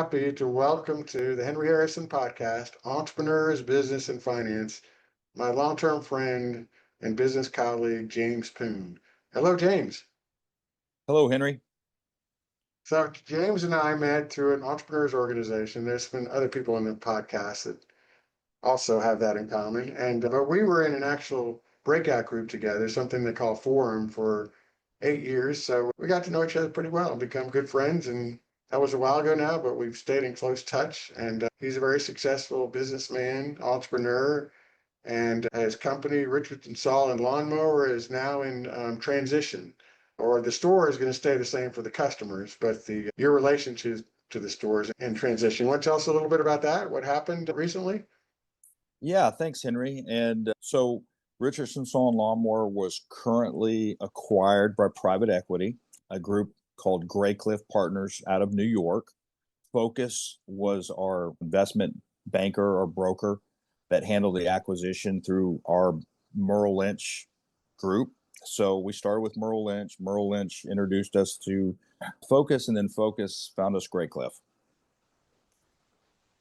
happy to welcome to the Henry Harrison podcast, Entrepreneurs, Business, and Finance, my long-term friend and business colleague, James Poen. Hello, James. Hello, Henry. So James and I met through an entrepreneurs organization. There's been other people in the podcast that also have that in common. But we were in an actual breakout group together, something they call Forum, for 8 years. So we got to know each other pretty well and become good friends. And that was a while ago now, but we've stayed in close touch. And he's a very successful businessman, entrepreneur, and his company, Richardson Saw and Lawnmower, is now in transition. Or the store is going to stay the same for the customers, but the your relationship to the stores in transition. You want to tell us a little bit about that? What happened recently? Yeah, thanks, Henry. And Richardson Saw and Lawnmower was currently acquired by private equity, a group called Graycliff Partners out of New York. Focus was our investment banker or broker that handled the acquisition through our Merrill Lynch group. So we started with Merrill Lynch. Merrill Lynch introduced us to Focus, and then Focus found us Graycliff.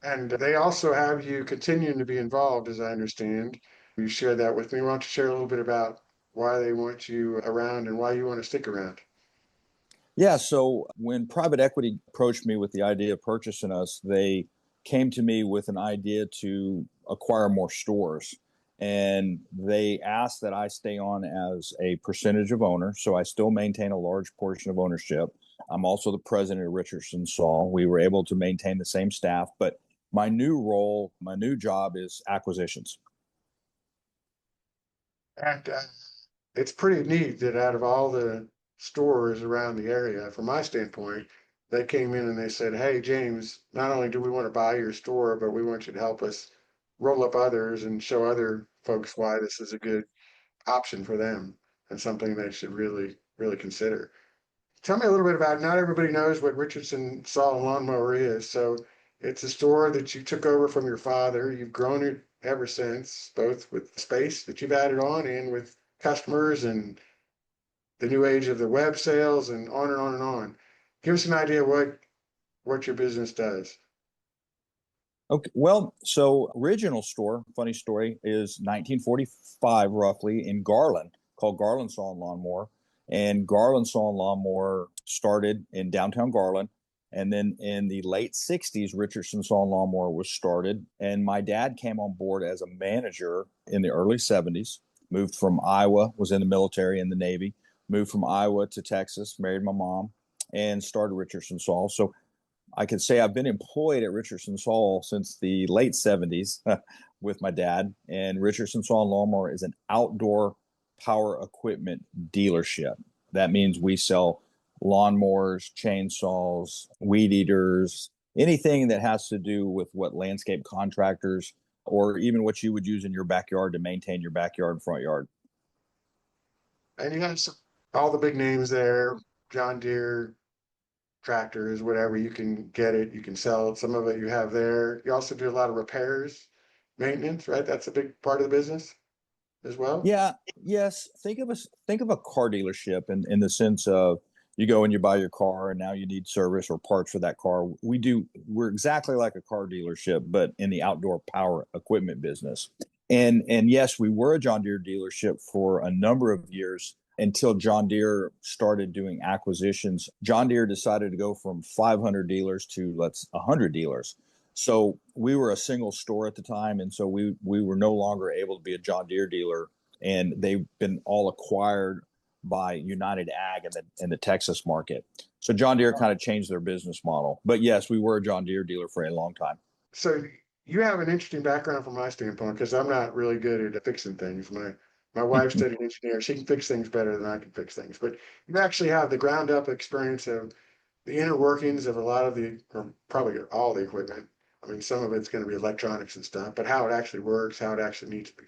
And they also have you continuing to be involved, as I understand. You shared that with me. Why don't you share a little bit about why they want you around and why you want to stick around? Yeah, so when private equity approached me with the idea of purchasing us, they came to me with an idea to acquire more stores. And they asked that I stay on as a percentage of owner. So I still maintain a large portion of ownership. I'm also the president of Richardson Saw. We were able to maintain the same staff, but my new role, my new job is acquisitions. And it's pretty neat that out of all the stores around the area, from my standpoint, they came in and they said, "Hey, James, not only do we want to buy your store, but we want you to help us roll up others and show other folks why this is a good option for them and something they should really, really consider." Tell me a little bit about, not everybody knows what Richardson Saw and Lawnmower is. So it's a store that you took over from your father. You've grown it ever since, both with space that you've added on and with customers and the new age of the web sales and on and on and on. Give us an idea what your business does. Okay, well, so original store, funny story, is 1945 roughly in Garland, called Garland Saw and Lawnmower. And Garland Saw and Lawnmower started in downtown Garland. And then in the late 60s, Richardson Saw and Lawnmower was started. And my dad came on board as a manager in the early 70s, moved from Iowa, was in the military in the Navy, moved from Iowa to Texas, married my mom, and started Richardson Saw. So I could say I've been employed at Richardson Saw since the late 70s with my dad. And Richardson Saw and Lawnmower is an outdoor power equipment dealership. That means we sell lawnmowers, chainsaws, weed eaters, anything that has to do with what landscape contractors or even what you would use in your backyard to maintain your backyard and front yard. And you have all the big names there, John Deere, tractors, whatever, you can get it, you can sell it. Some of it you have there. You also do a lot of repairs, maintenance, right? That's a big part of the business as well. Yeah, yes. Think of a car dealership in the sense of you go and you buy your car and now you need service or parts for that car. We're exactly like a car dealership, but in the outdoor power equipment business. And yes, we were a John Deere dealership for a number of years until John Deere started doing acquisitions. John Deere decided to go from 500 dealers to 100 dealers. So we were a single store at the time, and so we were no longer able to be a John Deere dealer, and they've been all acquired by United Ag in the Texas market. So John Deere kind of changed their business model. But yes, we were a John Deere dealer for a long time. So you have an interesting background from my standpoint because I'm not really good at fixing things. My wife studied engineer. She can fix things better than I can fix things. But you actually have the ground up experience of the inner workings of a lot of the, or probably all the equipment. I mean, some of it's going to be electronics and stuff, but how it actually works, how it actually needs to be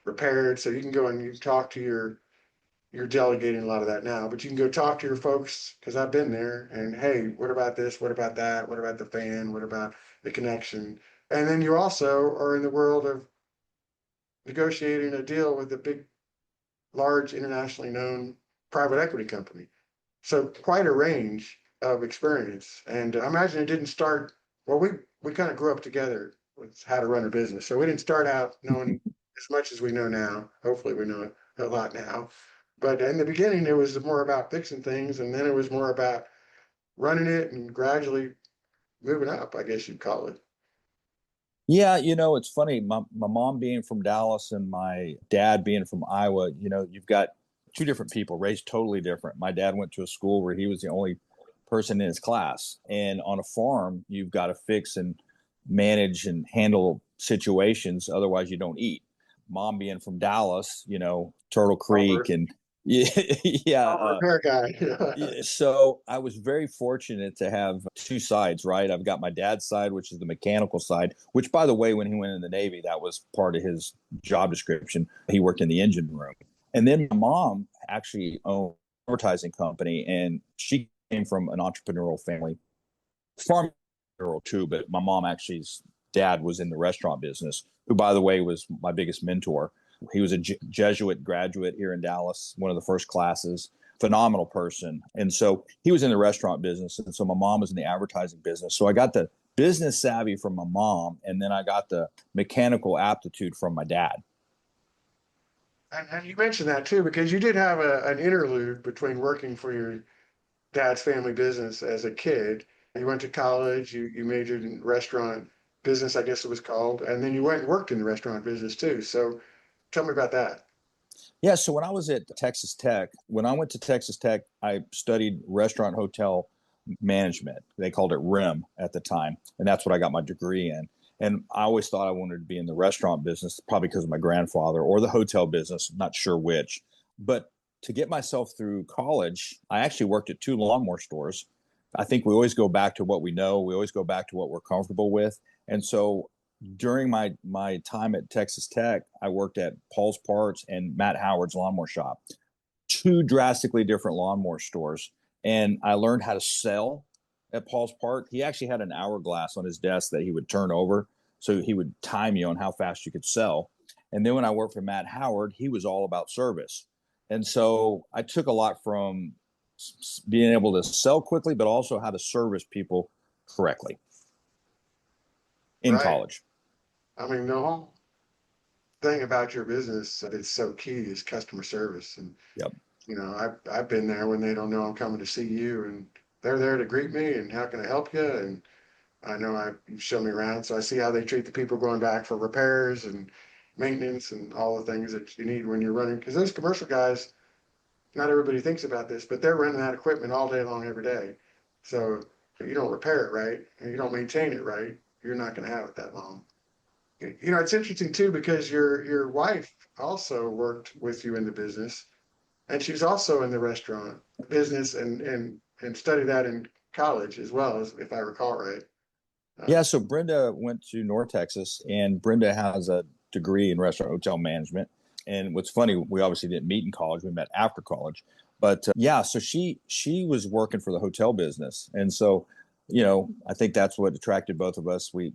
repaired. So you can go and you talk to you're delegating a lot of that now, but you can go talk to your folks because I've been there and hey, what about this? What about that? What about the fan? What about the connection? And then you also are in the world of negotiating a deal with a big, large, internationally known private equity company. So quite a range of experience. And I imagine it didn't start Well, we kind of grew up together with how to run a business. So we didn't start out knowing as much as we know now. Hopefully, we know a lot now. But in the beginning, it was more about fixing things, and then it was more about running it and gradually moving up, I guess you'd call it. Yeah, it's funny. My mom being from Dallas and my dad being from Iowa, you've got two different people raised totally different. My dad went to a school where he was the only person in his class. And on a farm, you've got to fix and manage and handle situations. Otherwise, you don't eat. Mom being from Dallas, Turtle Creek Mower, and yeah, yeah, Mower repair guy. yeah, so I was very fortunate to have two sides, right? I've got my dad's side, which is the mechanical side, which, by the way, when he went in the Navy, that was part of his job description. He worked in the engine room. And then my mom actually owned an advertising company, and she came from an entrepreneurial family, farm girl too, but my mom actually's dad was in the restaurant business, who, by the way, was my biggest mentor. He was a Jesuit graduate here in Dallas, one of the first classes, phenomenal person. And so he was in the restaurant business. And so my mom was in the advertising business. So I got the business savvy from my mom, and then I got the mechanical aptitude from my dad. And you mentioned that too, because you did have an interlude between working for your dad's family business as a kid. You went to college, you majored in restaurant business, I guess it was called, and then you went and worked in the restaurant business too. So tell me about that. Yeah, so when I was at Texas Tech, when I went to Texas Tech, I studied restaurant hotel management. They called it RIM at the time, and that's what I got my degree in. And I always thought I wanted to be in the restaurant business, probably because of my grandfather, or the hotel business, not sure which. But to get myself through college, I actually worked at two lawnmower stores. I think we always go back to what we know. We always go back to what we're comfortable with. And so during my time at Texas Tech, I worked at Paul's Parts and Matt Howard's lawnmower shop, two drastically different lawnmower stores. And I learned how to sell at Paul's Part. He actually had an hourglass on his desk that he would turn over. So he would time you on how fast you could sell. And then when I worked for Matt Howard, he was all about service. And so I took a lot from being able to sell quickly, but also how to service people correctly in Right. college. I mean, the whole thing about your business that's so key is customer service. And, Yep. I've been there when they don't know I'm coming to see you and they're there to greet me and how can I help you? And I know you show me around, so I see how they treat the people going back for repairs and maintenance and all the things that you need when you're running. Because those commercial guys, not everybody thinks about this, but they're running that equipment all day long, every day. So if you don't repair it right and you don't maintain it right, you're not going to have it that long. It's interesting too because your wife also worked with you in the business, and she's also in the restaurant business and studied that in college as well, as if I recall right. Yeah, Uh, so Brenda went to North Texas, and Brenda has a degree in restaurant hotel management. And what's funny, we obviously didn't meet in college; we met after college. But yeah, so she was working for the hotel business, and so I think that's what attracted both of us. We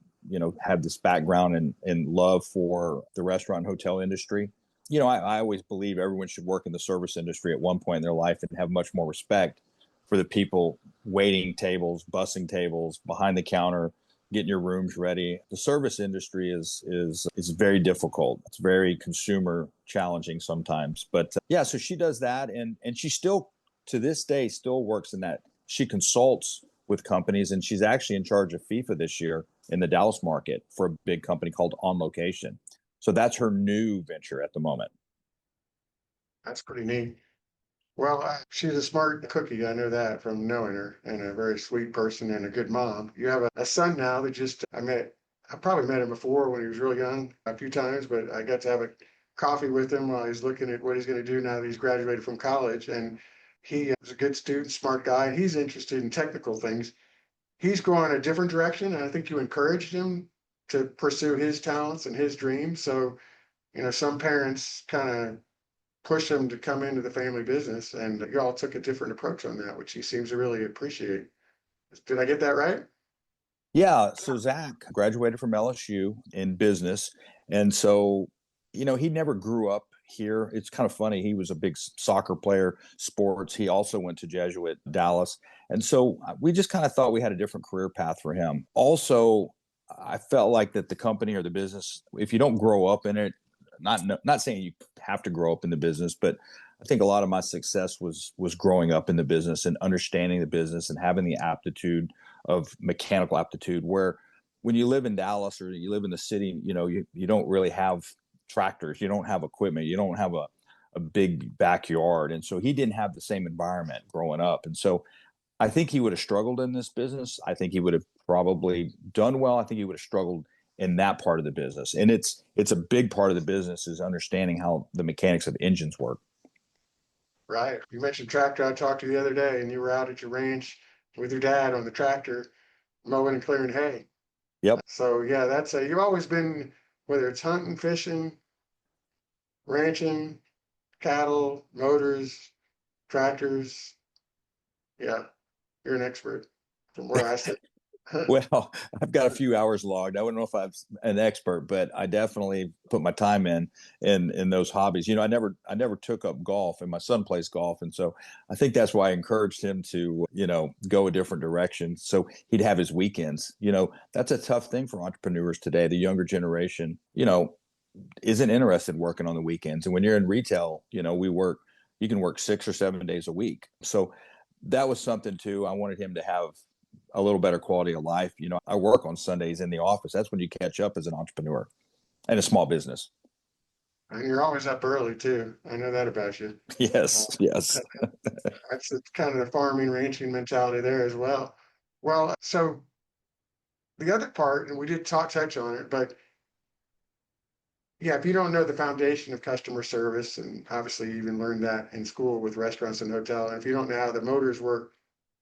had this background and love for the restaurant and hotel industry. I always believe everyone should work in the service industry at one point in their life and have much more respect for the people waiting tables, bussing tables, behind the counter, getting your rooms ready. The service industry is very difficult. It's very consumer challenging sometimes. But yeah, so she does that, and she still to this day still works in that. She consults with companies, and she's actually in charge of FIFA this year in the Dallas market for a big company called On Location. So that's her new venture at the moment. that's pretty neat. Well, she's a smart cookie. I know that from knowing her, and a very sweet person and a good mom. You have a son now that just I met. I probably met him before when he was real young a few times, but I got to have a coffee with him while he's looking at what he's going to do now that he's graduated from college. And he is a good student, smart guy. He's interested in technical things. He's going a different direction, and I think you encouraged him to pursue his talents and his dreams. So, some parents kind of push him to come into the family business, and y'all took a different approach on that, which he seems to really appreciate. Did I get that right? Yeah, so Zach graduated from LSU in business, and so he never grew up here. It's kind of funny. He was a big soccer player, sports. He also went to Jesuit Dallas. And so we just kind of thought we had a different career path for him. Also, I felt like that the company or the business, if you don't grow up in it, not saying you have to grow up in the business, but I think a lot of my success was growing up in the business and understanding the business and having the aptitude of mechanical aptitude where when you live in Dallas or you live in the city, you don't really have tractors, you don't have equipment, you don't have a big backyard. And so he didn't have the same environment growing up. And so I think he would have struggled in this business. I think he would have probably done well. I think he would have struggled in that part of the business. And it's a big part of the business is understanding how the mechanics of engines work. Right. You mentioned tractor. I talked to you the other day, and you were out at your ranch with your dad on the tractor, mowing and clearing hay. Yep. So yeah, that's you've always been, whether it's hunting, fishing, ranching, cattle, motors, tractors. Yeah, you're an expert from where I sit. Well, I've got a few hours logged. I wouldn't know if I'm an expert, but I definitely put my time in those hobbies. I never took up golf, and my son plays golf, and so I think that's why I encouraged him to go a different direction. So he'd have his weekends. That's a tough thing for entrepreneurs today. The younger generation, isn't interested in working on the weekends, and when you're in retail, you can work 6 or 7 days a week. So that was something too. I wanted him to have a little better quality of life. I work on Sundays in the office. That's when you catch up as an entrepreneur and a small business. And you're always up early too. I know that about you. Uh, Yes, yes. that's kind of the farming, ranching mentality there as well. Well, so the other part, and we did touch on it, but yeah, if you don't know the foundation of customer service, and obviously you even learned that in school with restaurants and hotel, and if you don't know how the motors work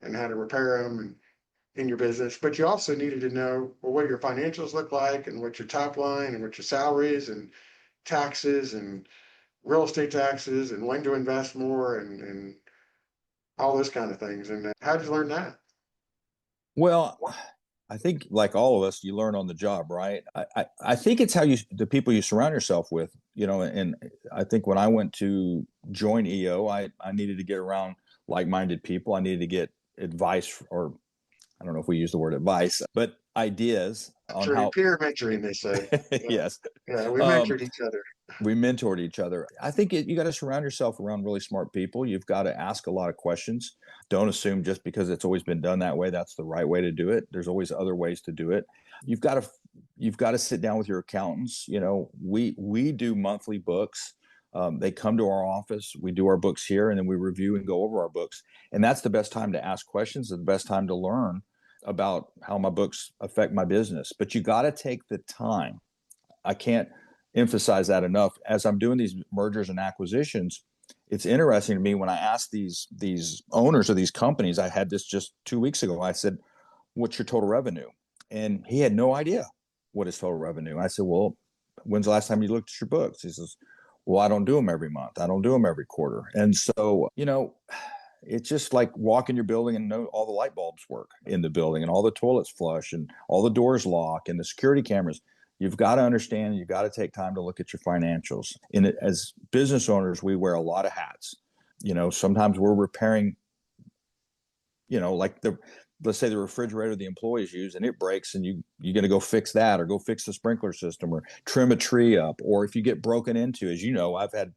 and how to repair them and in your business, but you also needed to know, well, what your financials look like and what your top line and what your salaries and taxes and real estate taxes and when to invest more and all those kind of things. And how did you learn that? Well, I think like all of us, you learn on the job, right? I think it's the people you surround yourself with, and I think when I went to join EO, I needed to get around like-minded people. I needed to get advice, or I don't know if we use the word advice, but ideas on Mentoring, how. peer mentoring, they say. Yeah, Yes. yeah, we Um, mentored each other. we mentored each other. I think you got to surround yourself around really smart people. You've got to ask a lot of questions. Don't assume just because it's always been done that way, that's the right way to do it. There's always other ways to do it. You've got to you've got to sit down with your accountants. We do monthly books. They come to our office. We do our books here, and then we review and go over our books. And that's the best time to ask questions. The best time to learn about how my books affect my business. But you got to take the time. I can't emphasize that enough. As I'm doing these mergers and acquisitions, it's interesting to me when I ask these owners of these companies. I had this just 2 weeks ago. I said, "What's your total revenue?" And he had no idea what his total revenue. I said, "Well, when's the last time you looked at your books?" He says, "Well, I don't do them every month. I don't do them every quarter." And so, it's just like walk in your building and know all the light bulbs work in the building and all the toilets flush and all the doors lock and the security cameras. You've got to understand, you've got to take time to look at your financials. And as business owners, we wear a lot of hats. Sometimes we're repairing, like let's say the refrigerator the employees use and it breaks, and you're going to go fix that or go fix the sprinkler system or trim a tree up. Or if you get broken into, as I've had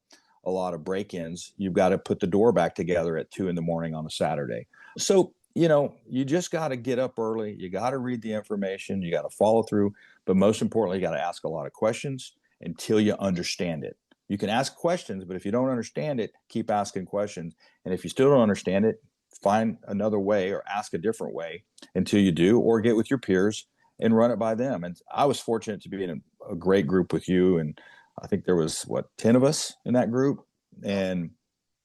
a lot of break-ins, you've got to put the door back together at 2 a.m. on a Saturday. So, you just got to get up early. You got to read the information. You got to follow through. But most importantly, you got to ask a lot of questions until you understand it. You can ask questions, but if you don't understand it, keep asking questions. And if you still don't understand it, find another way or ask a different way until you do, or get with your peers and run it by them. And I was fortunate to be in a great group with you. And I think there was 10 of us in that group. And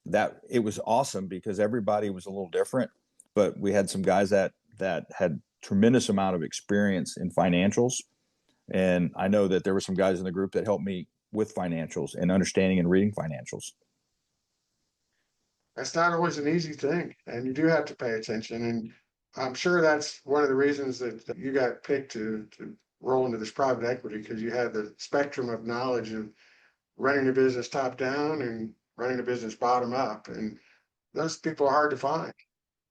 that it was awesome because everybody was a little different, but we had some guys that had tremendous amount of experience in financials. And I know that there were some guys in the group that helped me with financials and understanding and reading financials. That's not always an easy thing, and you do have to pay attention. And I'm sure that's one of the reasons that you got picked to roll into this private equity, because you had the spectrum of knowledge of running a business top down and running a business bottom up. And those people are hard to find.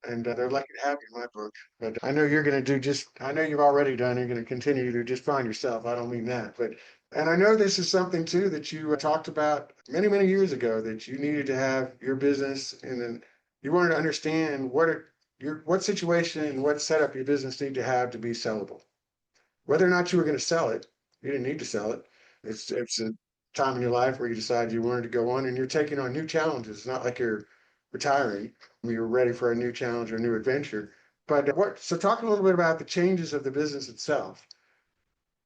And they're lucky to have you in my book. But I know you're going to do just, I know you've already done, you're going to continue to do just fine yourself. I don't mean that. But, and I know this is something too that you talked about many, many years ago that you needed to have your business and then you wanted to understand what situation and what setup your business need to have to be sellable. Whether or not you were going to sell it, you didn't need to sell it. It's a time in your life where you decide you wanted to go on and you're taking on new challenges. It's not like you're retiring. You're ready for a new challenge or a new adventure. But so talk a little bit about the changes of the business itself.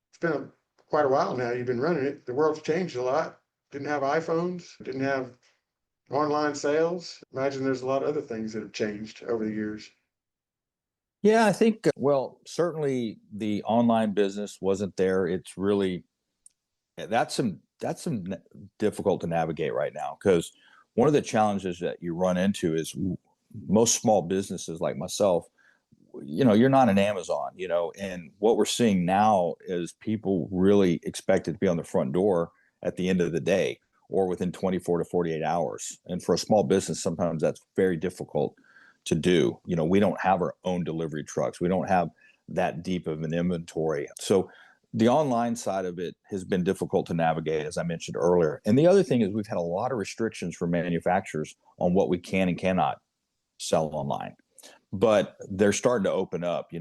It's been quite a while now. You've been running it. The world's changed a lot. Didn't have iPhones, didn't have online sales. Imagine there's a lot of other things that have changed over the years. Yeah, I think, well, certainly the online business wasn't there. It's really, that's some difficult to navigate right now, because one of the challenges that you run into is most small businesses like myself, you're not an Amazon, and what we're seeing now is people really expect it to be on the front door at the end of the day or within 24 to 48 hours. And for a small business, sometimes that's very difficult to do. We don't have our own delivery trucks. We don't have that deep of an inventory. So the online side of it has been difficult to navigate, as I mentioned earlier. And the other thing is we've had a lot of restrictions from manufacturers on what we can and cannot sell online, but they're starting to open up.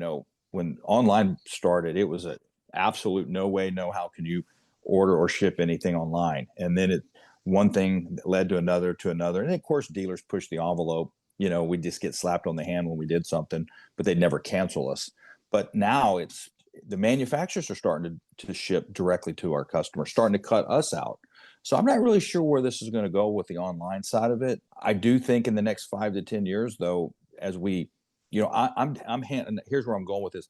When online started, it was an absolute no way, no how can you order or ship anything online. And then one thing led to another, and of course dealers push the envelope. We just get slapped on the hand when we did something, but they'd never cancel us. But now it's the manufacturers are starting to ship directly to our customers, starting to cut us out. So I'm not really sure where this is going to go with the online side of it. I do think in the next 5 to 10 years, though, as we, here's where I'm going with this.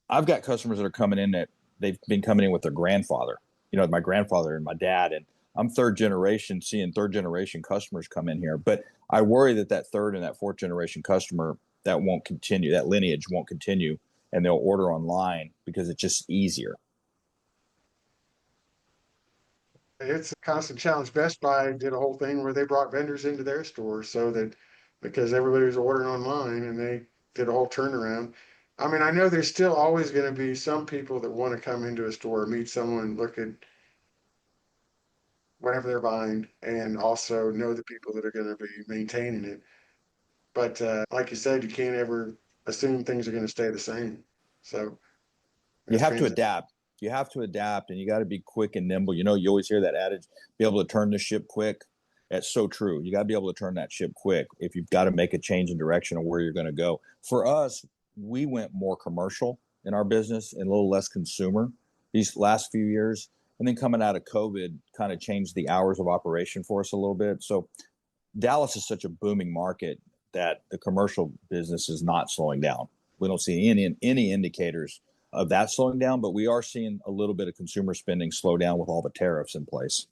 I've got customers that are coming in that they've been coming in with their grandfather, my grandfather and my dad, and I'm third generation, seeing third generation customers come in here. But I worry that third and that fourth generation customer, that won't continue, that lineage won't continue, and they'll order online because it's just easier. It's a constant challenge. Best Buy did a whole thing where they brought vendors into their store so that because everybody was ordering online and they did a whole turnaround. I mean, I know there's still always going to be some people that want to come into a store, meet someone, look at whatever they're buying, and also know the people that are going to be maintaining it. But like you said, you can't ever assume things are going to stay the same. So You as have to trans adapt. You have to adapt, and you got to be quick and nimble. You always hear that adage, be able to turn the ship quick. That's so true. You got to be able to turn that ship quick if you've got to make a change in direction of where you're going to go. For us, we went more commercial in our business and a little less consumer these last few years. And then coming out of COVID kind of changed the hours of operation for us a little bit. So Dallas is such a booming market that the commercial business is not slowing down. We don't see any indicators of that slowing down, but we are seeing a little bit of consumer spending slow down with all the tariffs in place.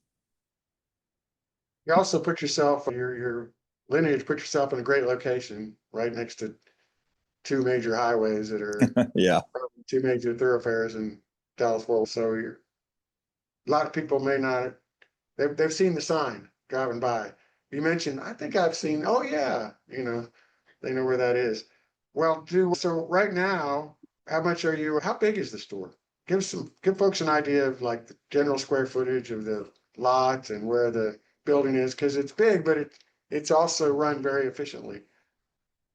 you also put yourself your lineage put yourself in a great location right next to two major highways that are Yeah. two major thoroughfares in Dallas Fort Worth. So a lot of people may not they've seen the sign driving by. You mentioned, I think I've seen, oh yeah, they know where that is. Well, so right now, how big is the store? Give folks an idea of like the general square footage of the lot and where the building is, because it's big, but it's also run very efficiently.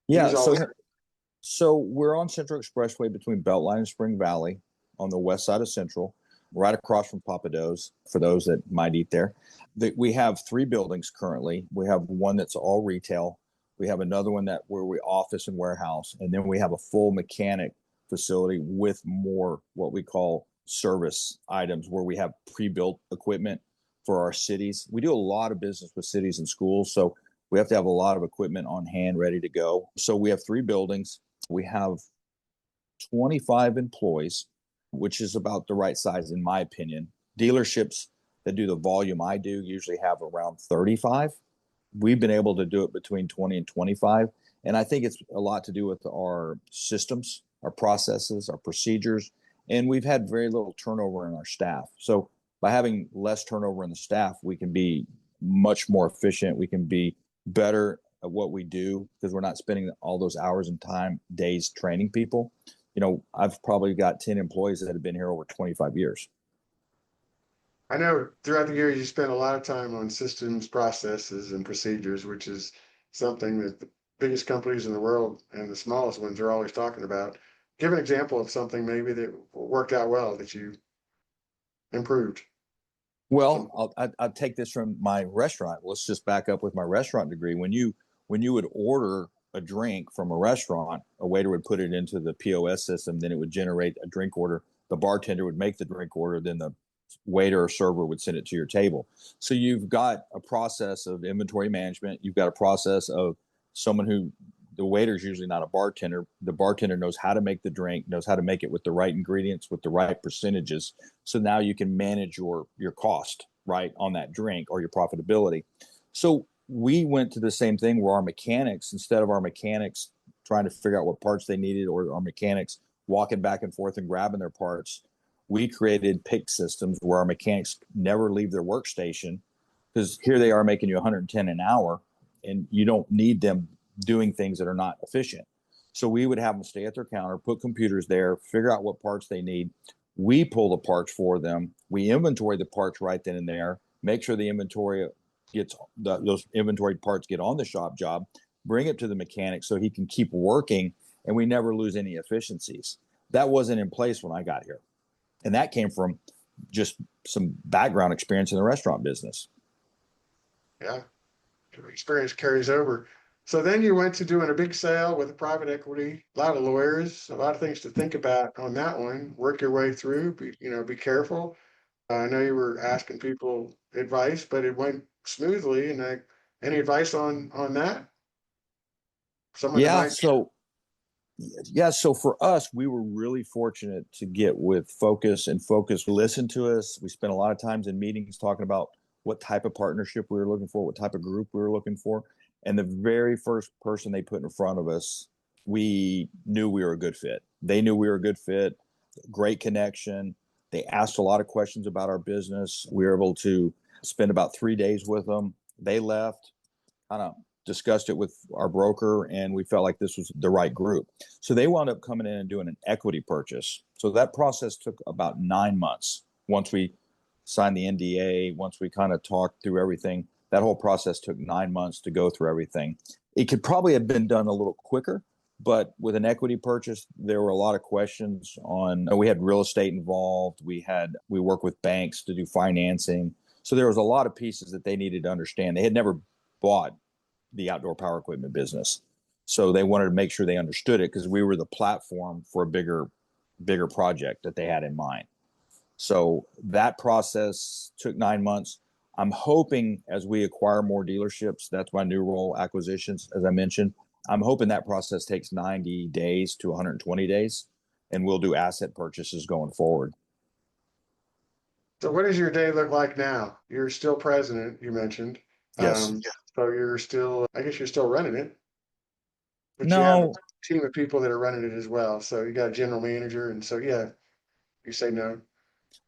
Yeah. Use all So we're on Central Expressway between Beltline and Spring Valley on the west side of Central, right across from Papado's, for those that might eat there. We have 3 buildings currently. We have one that's all retail. We have another one where we office and warehouse. And then we have a full mechanic facility with more what we call service items, where we have pre-built equipment for our cities. We do a lot of business with cities and schools. So we have to have a lot of equipment on hand ready to go. So we have 3 buildings. We have 25 employees, which is about the right size, in my opinion. Dealerships that do the volume I do usually have around 35. We've been able to do it between 20 and 25. And I think it's a lot to do with our systems, our processes, our procedures, and we've had very little turnover in our staff. So by having less turnover in the staff, we can be much more efficient. We can be better at what we do because we're not spending all those hours and time, days training people. I've probably got 10 employees that have been here over 25 years. I know throughout the year you spend a lot of time on systems, processes, and procedures, which is something that the biggest companies in the world and the smallest ones are always talking about. Give an example of something maybe that worked out well that you improved. Some, Well, I'll take this from my restaurant. Let's just back up with my restaurant degree. When you would order a drink from a restaurant, a waiter would put it into the POS system, then it would generate a drink order. The bartender would make the drink order, then the waiter or server would send it to your table. So you've got a process of inventory management. You've got a process of someone who the waiter's usually not a bartender. The bartender knows how to make the drink, knows how to make it with the right ingredients, with the right percentages. So now you can manage your cost, right, on that drink or your profitability. So we went to the same thing where our mechanics, instead of our mechanics trying to figure out what parts they needed or our mechanics walking back and forth and grabbing their parts, we created pick systems where our mechanics never leave their workstation because here they are making you 110 an hour and you don't need them doing things that are not efficient. So we would have them stay at their counter, put computers there, figure out what parts they need. We pull the parts for them. We inventory the parts right then and there, make sure the inventory gets those inventoried parts get on the shop job, bring it to the mechanic so he can keep working, and we never lose any efficiencies. That wasn't in place when I got here. And that came from just some background experience in the restaurant business. yeah, your experience carries over. So then you went to doing a big sale with a private equity, a lot of lawyers, a lot of things to think about on that one. Work your way through, be careful. I know you were asking people advice, but it went smoothly. And any advice on that? Someone that Yeah. might. So for us, we were really fortunate to get with Focus, and Focus listened to us. We spent a lot of times in meetings talking about what type of partnership we were looking for, what type of group we were looking for. And the very first person they put in front of us, we knew we were a good fit. They knew we were a good fit, great connection. They asked a lot of questions about our business. We were able to spend about 3 days with them. They left, kind of discussed it with our broker, and we felt like this was the right group. So they wound up coming in and doing an equity purchase. So that process took about 9 months. Once we signed the NDA, once we kind of talked through everything, that whole process took 9 months to go through everything. It could probably have been done a little quicker, but with an equity purchase, there were a lot of questions on, we had real estate involved. We work with banks to do financing. So there was a lot of pieces that they needed to understand. They had never bought the outdoor power equipment business. So they wanted to make sure they understood it because we were the platform for a bigger project that they had in mind. So that process took 9 months. I'm hoping as we acquire more dealerships, that's my new role, acquisitions, as I mentioned. I'm hoping that process takes 90 days to 120 days, and we'll do asset purchases going forward. So what does your day look like now? You're still president, you mentioned. Yes. So you're still, I guess you're still running it, but you have a No. team of people that are running it as well. So you got a general manager, and so yeah, you say no.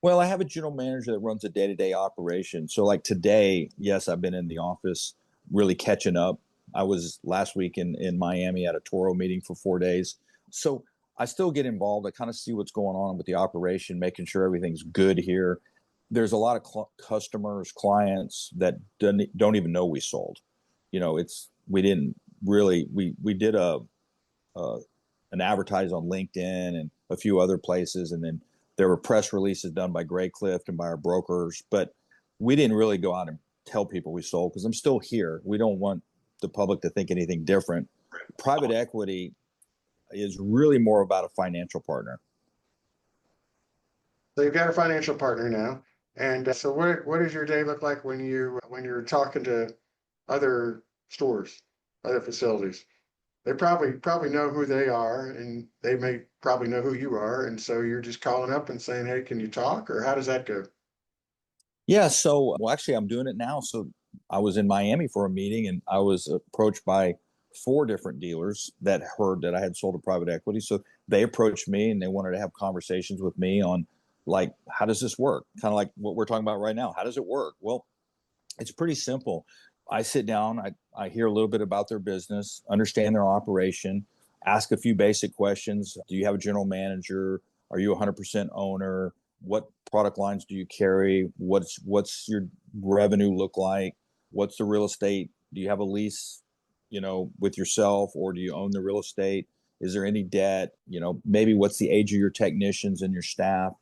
Well, I have a general manager that runs a day-to-day operation. So like today, yes, I've been in the office really catching up. I was last week in Miami at a Toro meeting for 4 days. So I still get involved. I kind of see what's going on with the operation, making sure everything's good here. There's a lot of customers, clients that don't even know we sold. We didn't really, we did an advertise on LinkedIn and a few other places. And then there were press releases done by Gray Cliff and by our brokers, but we didn't really go out and tell people we sold because I'm still here. We don't want the public to think anything different. Private equity is really more about a financial partner. So you've got a financial partner now. And so what does your day look like when you're talking to other stores, other facilities? They probably know who they are, and they may probably know who you are, and so you're just calling up and saying, "Hey, can you talk?" Or how does that go? Yeah. So, well, actually, I'm doing it now. So I was in Miami for a meeting and I was approached by 4 different dealers that heard that I had sold to private equity. So they approached me and they wanted to have conversations with me on Like, how does this work? Kind of like what we're talking about right now. How does it work? Well, it's pretty simple. I sit down, I hear a little bit about their business, understand their operation, ask a few basic questions. Do you have a general manager? Are you 100% owner? What product lines do you carry? What's your revenue look like? What's the real estate? Do you have a lease, with yourself, or do you own the real estate? Is there any debt? Maybe what's the age of your technicians and your staff?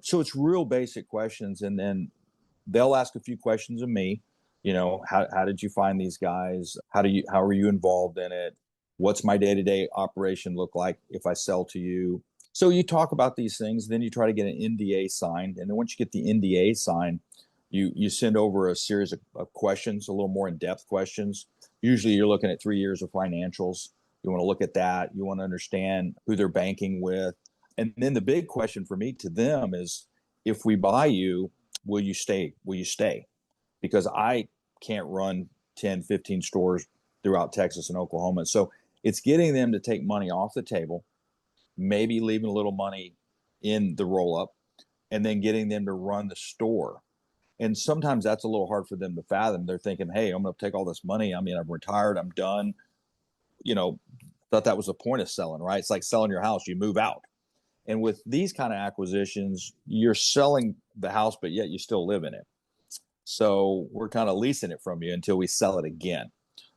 So it's real basic questions, and then they'll ask a few questions of me. How did you find these guys? How are you involved in it? What's my day-to-day operation look like if I sell to you? So you talk about these things, then you try to get an NDA signed, and then once you get the NDA signed, you send over a series of questions, a little more in-depth questions. Usually you're looking at 3 years of financials. You want to look at that. You want to understand who they're banking with. And then the big question for me to them is, if we buy you, will you stay? Will you stay? Because I can't run 10, 15 stores throughout Texas and Oklahoma. So it's getting them to take money off the table, maybe leaving a little money in the roll up, and then getting them to run the store. And sometimes that's a little hard for them to fathom. They're thinking, hey, I'm going to take all this money. I mean, I'm retired. I'm done. Thought that was the point of selling, right? It's like selling your house. You move out. And with these kind of acquisitions, you're selling the house, but yet you still live in it. So we're kind of leasing it from you until we sell it again.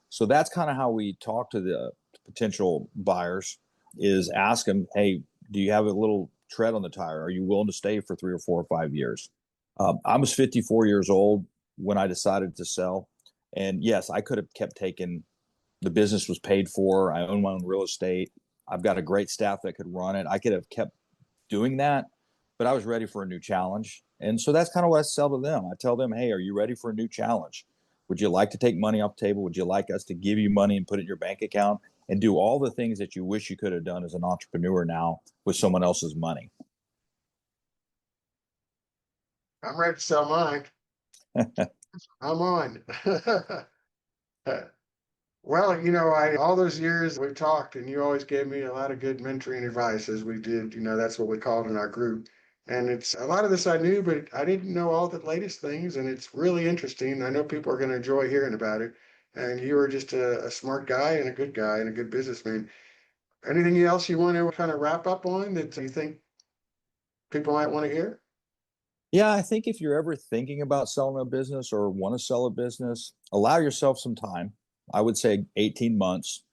So that's kind of how we talk to the potential buyers, is ask them, hey, do you have a little tread on the tire? Are you willing to stay for 3 or 4 or 5 years? I was 54 years old when I decided to sell. And yes, I could have kept taking, the business was paid for. I own my own real estate. I've got a great staff that could run it. I could have kept doing that, but I was ready for a new challenge. And so that's kind of what I sell to them. I tell them, hey, are you ready for a new challenge? Would you like to take money off the table? Would you like us to give you money and put it in your bank account and do all the things that you wish you could have done as an entrepreneur now with someone else's money? I'm ready to sell mine. I'm on. Well, all those years we talked, and you always gave me a lot of good mentoring advice as we did. That's what we called in our group. And it's a lot of this I knew, but I didn't know all the latest things. And it's really interesting. I know people are going to enjoy hearing about it. And you were just a smart guy and a good guy and a good businessman. Anything else you want to kind of wrap up on that you think people might want to hear? Yeah, I think if you're ever thinking about selling a business or want to sell a business, allow yourself some time. I would say 18 months.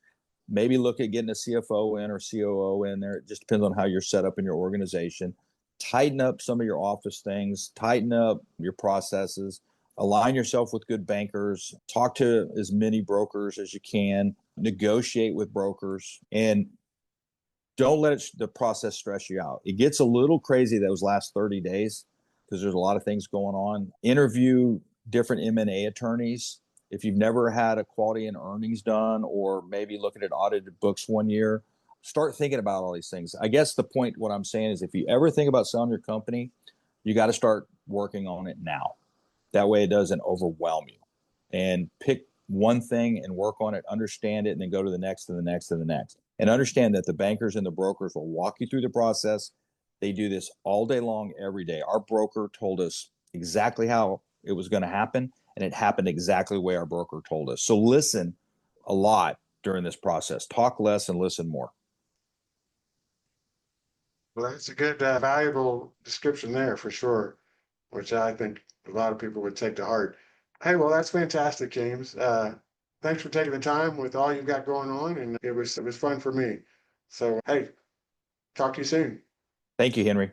Maybe look at getting a CFO in or COO in there. It just depends on how you're set up in your organization. Tighten up some of your office things, tighten up your processes, align yourself with good bankers, talk to as many brokers as you can, negotiate with brokers, and don't let the process stress you out. It gets a little crazy those last 30 days because there's a lot of things going on. Interview different M&A attorneys. If you've never had a quality and earnings done, or maybe looking at audited books one year, start thinking about all these things. I guess the point, what I'm saying is, if you ever think about selling your company, you got to start working on it now. That way it doesn't overwhelm you. And pick one thing and work on it, understand it, and then go to the next and the next and the next. And understand that the bankers and the brokers will walk you through the process. They do this all day long, every day. Our broker told us exactly how it was going to happen, and it happened exactly the way our broker told us. So listen a lot during this process. Talk less and listen more. Well, that's a good, valuable description there for sure, which I think a lot of people would take to heart. Hey, well, that's fantastic, James. Thanks for taking the time with all you've got going on, and it was fun for me. So, hey, talk to you soon. Thank you, Henry.